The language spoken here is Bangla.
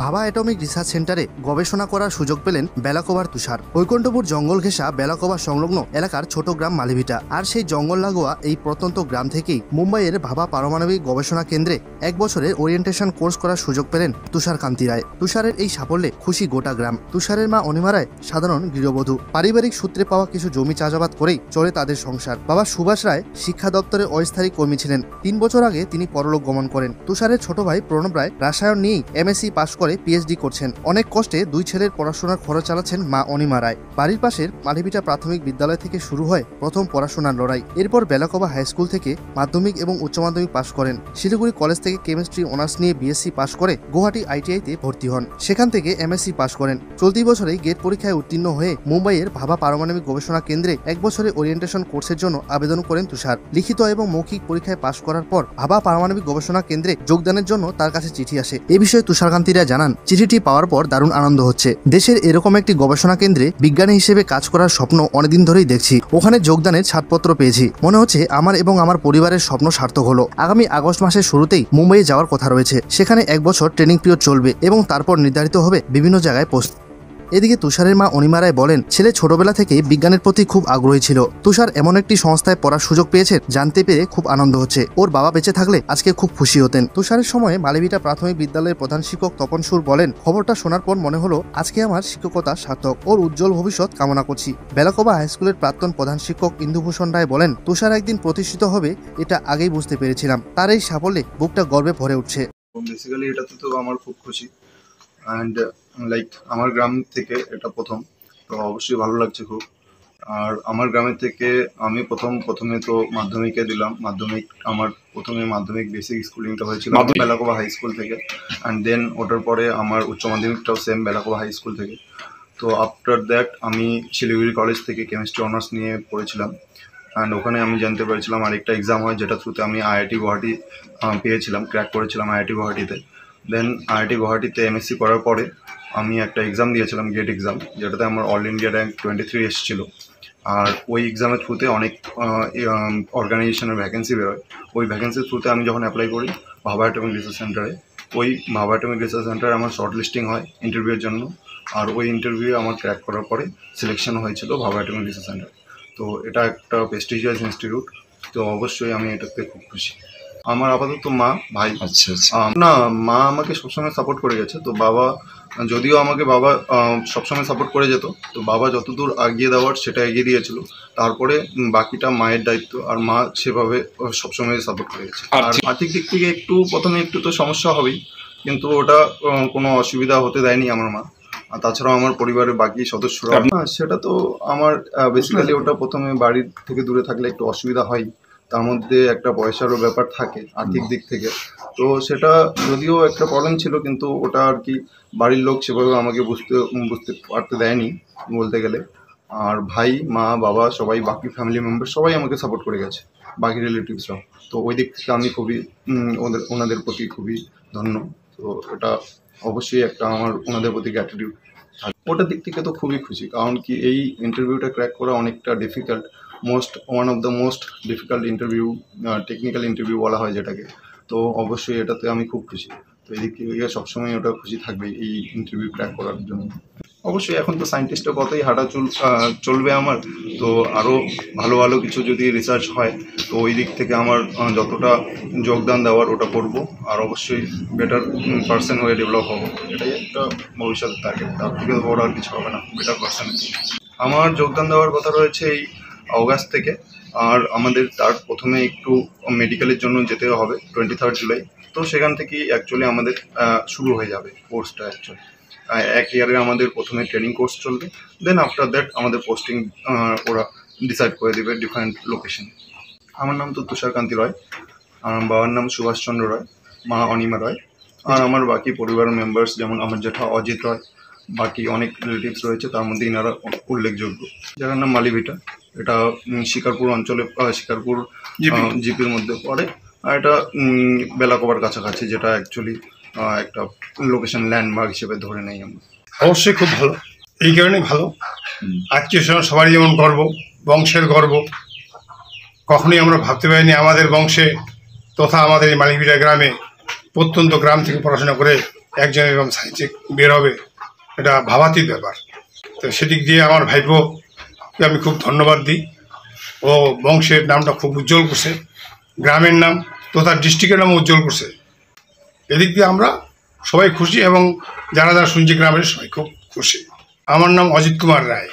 ভাবা অ্যাটমিক রিসার্চ সেন্টারে গবেষণা করার সুযোগ পেলেন বেলাকোভার তুষার। বৈকুণ্ঠপুর জঙ্গল ঘেঁষা বেলাকোভা সংলগ্ন এলাকার ছোট গ্রাম মালিভিটা। আর সেই জঙ্গল লাগোয়া এই প্রত্যন্ত গ্রাম থেকেই মুম্বাইয়ের ভাবা পারমাণবিক গবেষণা কেন্দ্রে 1 বছরের ওরিয়েন্টেশন কোর্স করার সুযোগ পেলেন তুষার কান্তি রায়। তুষারের এই সাফল্যে খুশি গোটা গ্রাম। তুষারের মা অনিমা রায় সাধারণ গৃহবধূ। পারিবারিক সূত্রে পাওয়া কিছু জমি চাষাবাদ করেই চলে তাদের সংসার। বাবা সুভাষ রায় শিক্ষা দপ্তরের অস্থায়ী কর্মী ছিলেন। 3 বছর আগে তিনি পরলোক গমন করেন। তুষারের ছোট ভাই প্রণব রায় রসায়ন নিয়েই এমএসসি পাশ করে পিএইচডি করছেন। অনেক কষ্টে 2 ছেলের পড়াশোনার খরচ চালাচ্ছেন মা অনিমা রায়। বাড়ির পাশের মালিভিটা প্রাথমিক বিদ্যালয় থেকে শুরু হয় প্রথম পড়াশোনার লড়াই। এরপর বেলাকোভা হাই স্কুল থেকে মাধ্যমিক এবং উচ্চ মাধ্যমিক পাশ করেন। শিলিগুড়ি কলেজ থেকে কেমিস্ট্রি অনার্স নিয়ে বিএসসি পাশ করে গুয়াহাটি আইটিআইতে ভর্তি হন। সেখান থেকে এমএসসি পাশ করেন। চলতি বছরেই গেট পরীক্ষায় উত্তীর্ণ হয়ে মুম্বাইয়ের ভাবা পারমাণবিক গবেষণা কেন্দ্রে 1 বছরের ওরিয়েন্টেশন কোর্সের জন্য আবেদন করেন তুষার। লিখিত এবং মৌখিক পরীক্ষায় পাশ করার পর ভাবা পারমাণবিক গবেষণা কেন্দ্রে যোগদানের জন্য তার কাছে চিঠি আসে। এ বিষয়ে তুষার কান্তি রায় জানান, চিঠিটি পাওয়ার পর দারুণ আনন্দ হচ্ছে। দেশের এরকম একটি গবেষণা কেন্দ্রে বিজ্ঞানী হিসেবে কাজ করার স্বপ্ন অনেকদিন ধরেই দেখছি। ওখানে যোগদানের ছাড়পত্র পেয়েছি। মনে হচ্ছে আমার এবং আমার পরিবারের স্বপ্ন সার্থক হলো। আগামী আগস্ট মাসের শুরুতেই মুম্বাইয়ে যাওয়ার কথা রয়েছে। সেখানে 1 বছর ট্রেনিং পিরিয়ড চলবে এবং তারপর নির্ধারিত হবে বিভিন্ন জায়গায় পোস্ট। এদিকে তুষারের মা অনিমা রায় বলেন, ছেলে ছোটবেলা থেকেই বিজ্ঞানের প্রতি খুব আগ্রহী ছিল। তুষার এমন একটি সংস্থায় পড়ার সুযোগ পেয়েছে জানতে পেরে খুব আনন্দ হচ্ছে। ওর বাবা বেঁচে থাকলে আজকে খুব খুশি হতেন। তুষারের সময়ে মালিভিটা প্রাথমিক বিদ্যালয়ের প্রধান শিক্ষক তপন সুর বলেন, খবরটা শোনার পর মনে হলো আজকে আমার শিক্ষকতা সার্থক। ওর উজ্জ্বল ভবিষ্যৎ কামনা করছি। বেলাকোভা হাই স্কুলের প্রাক্তন প্রধান শিক্ষক ইন্দুভূষণ রায় বলেন, তুষার একদিন প্রতিষ্ঠিত হবে এটা আগেই বুঝতে পেরেছিলাম। তার এই সাফল্যে বুকটা গর্বে ভরে উঠছে। বেসিক্যালি এটাতে তো আমার খুব খুশি। অ্যান্ড লাইক আমার গ্রাম থেকে এটা প্রথম, তো অবশ্যই ভালো লাগছে খুব। আর আমার গ্রামের থেকে আমি প্রথমে তো মাধ্যমিকে দিলাম। আমার প্রথমে মাধ্যমিক বেসিক স্কুলিংটা হয়েছিল বেলাকোভা হাই স্কুল থেকে। অ্যান্ড দেন ওটার পরে আমার উচ্চ মাধ্যমিকটাও সেম বেলাকোভা হাই স্কুল থেকে। তো আফটার দ্যাট আমি শিলিগুড়ি কলেজ থেকে কেমিস্ট্রি অনার্স নিয়ে পড়েছিলাম। অ্যান্ড ওখানে আমি জানতে পেরেছিলাম আরেকটা এক্সাম হয় যেটা থ্রুতে আমি আইআইটি গুয়াহাটি পেয়েছিলাম, ক্র্যাক করেছিলাম আইআইটি গুয়াহাটিতে। দেন আইআইটি গুয়াহাটিতে এমএসসি করার পরে আমি একটা এক্সাম দিয়েছিলাম, গেট এক্সাম, যেটাতে আমার অল ইন্ডিয়া র্যাঙ্ক 23 এসেছিলো। আর ওই এক্সামের থ্রুতে অনেক অর্গানাইজেশনের ভ্যাকেন্সি বেরোয়। ওই ভ্যাকেন্সির থ্রুতে আমি যখন অ্যাপ্লাই করি ভাবা অ্যাটমিক রিসার্চ সেন্টারে, ওই ভাবা অ্যাটমিক রিসার্চ সেন্টারে আমার শর্ট লিস্টিং হয় ইন্টারভিউয়ের জন্য। আর ওই ইন্টারভিউ আমার ক্র্যাক করার পরে সিলেকশন হয়েছিল ভাবা অ্যাটমিক রিসার্চ সেন্টারে। তো এটা একটা প্রেস্টিজিয়াস ইনস্টিটিউট, তো অবশ্যই আমি এটাতে খুব খুশি। আমার আপাতত মা, ভাই। আচ্ছা না, মা আমাকে সবসময় সাপোর্ট করে গেছে। তো বাবা, যদিও আমাকে বাবা সবসময় সাপোর্ট করে যেত, তো বাবা যতদূর এগিয়ে দেওয়ার সেটা এগিয়ে দিয়েছিল। তারপরে বাকিটা মায়ের দায়িত্ব। আর মা সেভাবে সবসময় সাপোর্ট করে গেছে। আর আর্থিক দিক থেকে প্রথমে একটু তো সমস্যা হবেই, কিন্তু ওটা কোনো অসুবিধা হতে দেয়নি আমার মা। আর তাছাড়াও আমার পরিবারের বাকি সদস্যরা, সেটা তো আমার বেসিক্যালি ওটা প্রথমে বাড়ির থেকে দূরে থাকলে একটু অসুবিধা হয়। তার মধ্যে একটা পয়সারও ব্যাপার থাকে আর্থিক দিক থেকে। তো সেটা যদিও একটা প্রবলেম ছিল, কিন্তু ওটা আর কি বাড়ির লোক সেভাবে আমাকে বুঝতে পারতে দেয়নি বলতে গেলে। আর ভাই, মা, বাবা সবাই, বাকি ফ্যামিলি মেম্বার সবাই আমাকে সাপোর্ট করে গেছে, বাকি রিলেটিভসরাও। তো ওই দিক থেকে আমি খুবই ওনাদের প্রতি খুবই ধন্য। তো এটা অবশ্যই একটা আমার ওনাদের প্রতি গ্র্যাটিটিউড। ওটার দিক থেকে তো খুবই খুশি, কারণ কি এই ইন্টারভিউটা ক্র্যাক করা অনেকটা difficult. One of the most difficult interview, technical interview বলা হয় যেটাকে। তো অবশ্যই এটাতে আমি খুব খুশি। তো এই দিক থেকে সবসময় ওটা খুশি থাকবে এই ইন্টারভিউ ক্র্যাক করার জন্য। অবশ্যই এখন তো সায়েন্টিস্টের কথাই হাঁটা চলবে আমার। তো আরও ভালো ভালো কিছু যদি রিসার্চ হয়, তো ওই দিক থেকে আমার যতটা যোগদান দেওয়ার ওটা করব। আর অবশ্যই বেটার পার্সন হয়ে ডেভেলপ হবো, এটাই একটা ভবিষ্যতের টার্গেট। তার থেকে বড় আর কিছু হবে না, বেটার পার্সন। আমার যোগদান দেওয়ার কথা রয়েছে এই অগাস্ট থেকে। আর আমাদের তার প্রথমে একটু মেডিকেলের জন্য যেতে হবে 23 জুলাই। তো সেখান থেকেই অ্যাকচুয়ালি আমাদের শুরু হয়ে যাবে কোর্সটা। অ্যাকচুয়ালি 1 ইয়ারে আমাদের প্রথমে ট্রেনিং কোর্স চলবে। দেন আফটার দ্যাট আমাদের পোস্টিং ওরা ডিসাইড করে দেবে ডিফারেন্ট লোকেশন। আমার নাম তো তুষার কান্তি রায়, বাবার নাম সুভাষচন্দ্র রায়, মা অনিমা রায়। আর আমার বাকি পরিবারের মেম্বার্স যেমন আমার জেঠা অজিত রায়, বাকি অনেক রিলেটিভস রয়েছে, তার মধ্যে ইনারা উল্লেখযোগ্য। যার নাম মালিভিটা, এটা শিকারপুর অঞ্চলে, শিকারপুর জিপির মধ্যে পড়ে। আর এটা বেলাকোভার কাছাকাছি, যেটা অ্যাকচুয়ালি একটা লোকেশন ল্যান্ডমার্ক হিসেবে ধরে নেই আমরা। অবশ্যই খুব ভালো, এই কারণেই ভালো। আত্মীয় স্বজন সবারই যেমন গর্ব, বংশের গর্ব। কখনোই আমরা ভাবতে পারিনি আমাদের বংশে তথা আমাদের এই মালিভিটা গ্রামে প্রত্যন্ত গ্রাম থেকে পড়াশোনা করে একজন এরকম সায়েন্সে বের হবে, এটা ভাবাতীত ব্যাপার। তো সেদিক দিয়ে আমার ভাইপোকে আমি খুব ধন্যবাদ দিই। ও বংশের নামটা খুব উজ্জ্বল করছে, গ্রামের নাম তথা ডিস্ট্রিক্টের নাম উজ্জ্বল করছে। এদিক দিয়ে আমরা সবাই খুশি এবং যারা যারা শুনছি গ্রামের সবাই খুব খুশি। আমার নাম অজিত কুমার রায়।